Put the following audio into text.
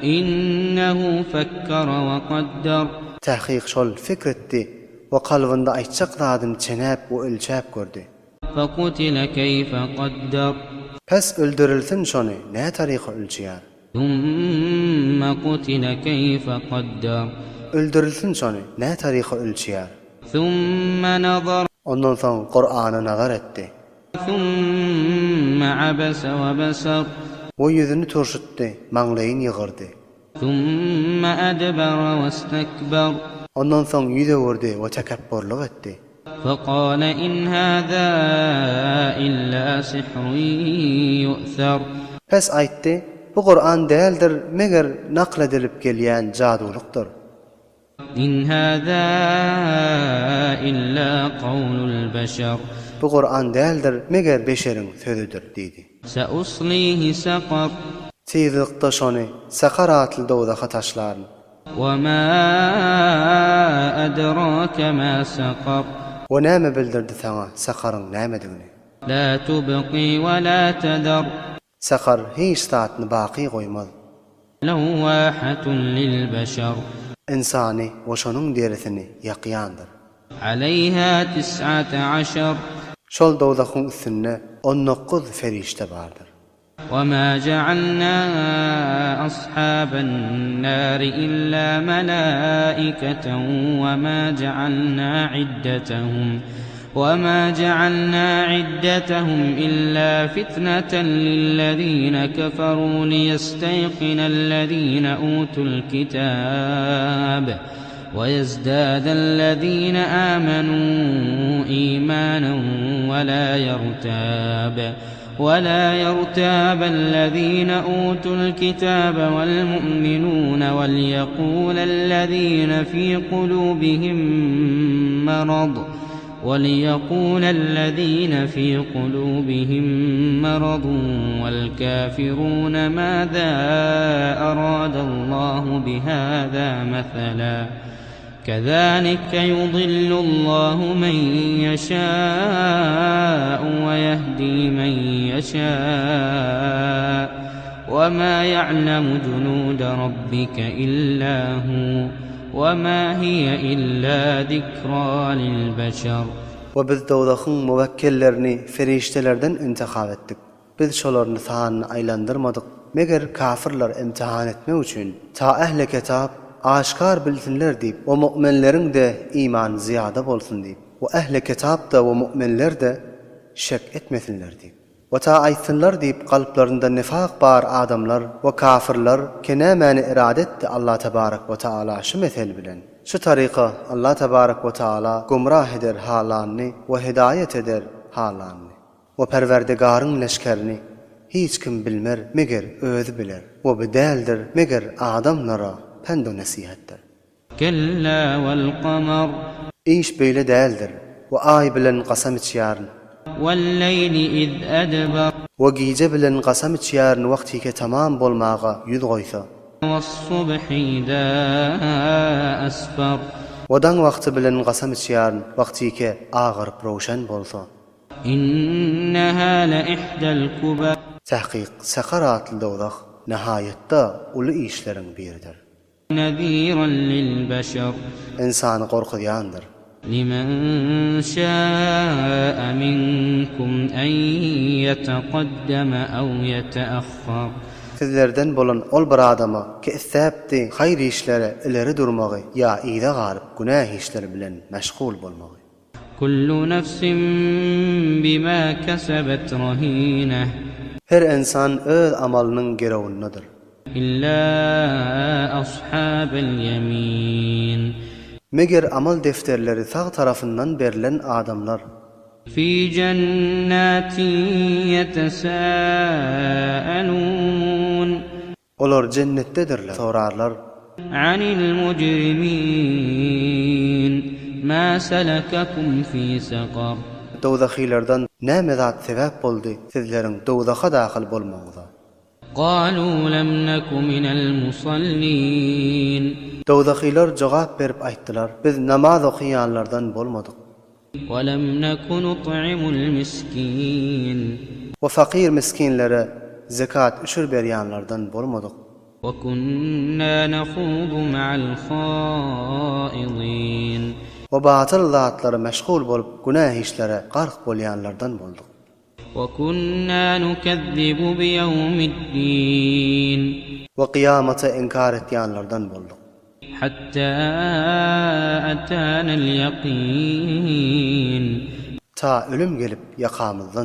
إنه فكر وقدر. Tahqiq şol fikretdi ve kalbında aytçaq zadyn çenäp we ölçäp gördü. فقتل كيف قدر. Pes öldürilsin şonu ne tariqa ölçýär? ثم قتل كيف قدر. Öldürilsin şonu ne tariqa ölçýär? ثم نظر. Ondan soň Qur'ana nazar etdi. ثم عبس وبسر. O yüzünü turşutdy, maňlaýyny ýygyrdy. ثم أدبر واستكبر. Ondan soň ýüze wurdy we tekebburlyk etdi. فقال إن هذا إلا سحر يؤثر. Pes aýtdy, bu Qur'an däldir, meger nakl edilip gelýän jadulykdyr. إن هذا إلا قول البشر. Bu Qur'an däldir, meger beşeriň sözüdür diýdi. سأصليه سقر. Tezlikde şonu sakar atly dowdaha taşlaryn. وما أدراك ما سقر. O näme bildirdi sana sakaryň nämedigini? لا تبقي ولا تذر. Sakar hiç saatni baqy goýmaz. لواحة للبشر. İnsani we şonuň derisini ýaqýandyr. عليها 19. Şol dowdahyň üstünde 19 ferişte bardyr. وما جعلنا أصحاب النار إلا ملائكة وما جعلنا عدتهم إلا فتنة للذين كفروا ليستيقن الذين أوتوا الكتاب ويزداد الذين آمنوا إيمانا ولا يرتاب الذين أوتوا الكتاب والمؤمنون وليقول الذين في قلوبهم مرض والكافرون ماذا أراد الله بهذا مثلا كذلك يضل الله من يشاء ويهدي من يشاء وما يعلم جنود ربك إلا هو وما هي إلا ذكرى للبشر. Biz dowdahyň muwakkillerini feriştelerden intihab etdik. Biz şolaryny sanyny aýlandyrmadyk. Meger kafirler imtihan etmek üçin ta ehli kitap aşkar bilsinler diýip, o mu'minleriň de iman ziyada bolsun diýip, o ehli kitap da o mu'minler de şek etmesinler diýip, o ta aýtsynlar diýip galplarynda nifaq bar adamlar we kafirler kenemeni iradet Allah tebarak we taala şu mesel bilen. Şu tariqa Allah tebarak we taala gumrah eder halanny we hidayet eder halanny. O Perwerdigaryň leşkerini hiç kim bilmer meger özü biler. O bedeldir meger adamlara pendo nasihatdir. Kella vel qamar. İş beýle däldir. We ay bilen qasam içýärn. Vel leyli iz adbar. We gije bilen qasam içýärn wagtyke tamam bolmaga ýüz goýsa. Was subhi idha asfar. Odan wagty bilen qasam içýärn wagtyke agyryp rowşan bolsa. Innaha la ihdal kubar. Tahqiq sakaratly dowdak nihayetde uly işleriň biridir. نذيرا للبشر. İnsanı qorkudýandyr. لمن شاء منكم أن يتقدم أو يتأخر. Sizlerden bolan ol bir adama ki issäpdi hayır işlere ileri durmagy ya ýa-da galyp günah işleri bilen meşgul bolmagy. كل نفس بما كسبت رهينة. Her insan öz amalynyň gerewindedir. إلا أصحاب اليمين. Meger amal defterleri sağ tarafından berilen adamlar في جنات يتساءلون. olar cennetdedirler. Sorarlar عن المجرمين ما سلككم في سقر. dowdahylardan näme zat sebäp boldy sizleriň dowdaha daxil bolmagyňyza? قالوا لم نك من المصلين. Dowdahylar jogap berip aýtdylar, biz namaz okuyanlardan bolmadyk. ولم نك نطعم المسكين. We fakir miskinlere zekat üşür berýänlerden bolmadyk. وكنا نخوض مع الخائضين we batıl zatlara meşgul bolup günah işlere gark bolýanlardan bolduk. وكنا نكذب بيوم الدين We kıyamata inkar etýänlerden bolduk. حتى أتانا اليقين Ta ölüm gelip yakamızdan